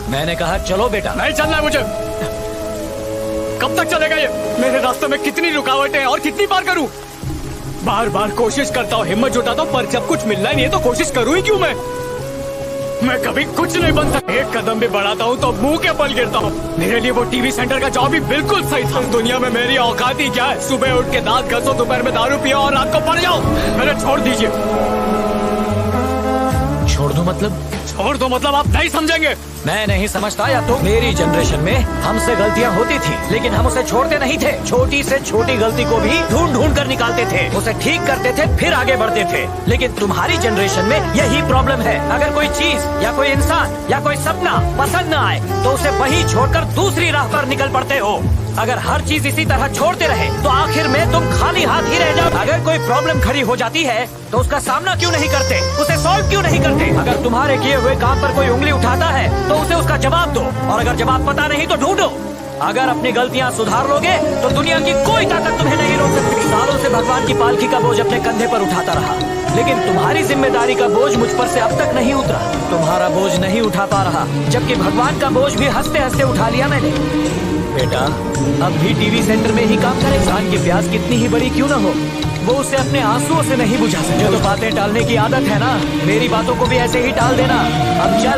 मैंने कहा चलो बेटा। नहीं चलना है मुझे। कब तक चलेगा ये? मेरे रास्ते में कितनी रुकावटें हैं और कितनी बार करूं? बार बार कोशिश करता हूँ, हिम्मत जुटाता हूँ, पर जब कुछ मिलना ही नहीं है तो कोशिश करूँ ही क्यों? मैं कभी कुछ नहीं बन सकता। एक कदम भी बढ़ाता हूँ तो मुंह के बल गिरता हूँ। मेरे लिए वो टीवी सेंटर का जॉब भी बिल्कुल सही था। इस दुनिया में मेरी औकात ही क्या है? सुबह उठ के दांत घसो, दोपहर में दारू पियो और रात को पड़ जाओ। मेरे छोड़ दीजिए। छोड़ दो मतलब? छोड़ दो मतलब आप नहीं समझेंगे। मैं नहीं समझता या तो मेरी जनरेशन में हमसे गलतियां होती थी, लेकिन हम उसे छोड़ते नहीं थे। छोटी से छोटी गलती को भी ढूंढ ढूंढ कर निकालते थे, उसे ठीक करते थे, फिर आगे बढ़ते थे। लेकिन तुम्हारी जनरेशन में यही प्रॉब्लम है। अगर कोई चीज या कोई इंसान या कोई सपना पसंद न आए तो उसे वही छोड़कर दूसरी राह पर निकल पड़ते हो। अगर हर चीज इसी तरह छोड़ते रहे तो आखिर में तुम खाली हाथ ही रह जाओ। अगर कोई प्रॉब्लम खड़ी हो जाती है तो उसका सामना क्यों नहीं करते, उसे सॉल्व क्यों नहीं करते? अगर तुम्हारे किए हुए काम पर कोई उंगली उठाता है तो उसे उसका जवाब दो, और अगर जवाब पता नहीं तो ढूंढो। अगर अपनी गलतियां सुधार लोगे तो दुनिया की कोई ताकत तुम्हें नहीं रोक सकती। सालों से भगवान की पालकी का बोझ अपने कंधे पर उठाता रहा, लेकिन तुम्हारी जिम्मेदारी का बोझ मुझ पर से अब तक नहीं उतरा। तुम्हारा बोझ नहीं उठा पा रहा, जबकि भगवान का बोझ भी हंसते हंसते उठा लिया मैंने। बेटा, अब भी टीवी सेंटर में ही काम करे। इंसान की प्यास कितनी ही बड़ी क्यों न हो, वो उसे अपने आंसुओं से नहीं बुझा सकता। जो तो बातें टालने की आदत है ना, मेरी बातों को भी ऐसे ही टाल देना। अब चल।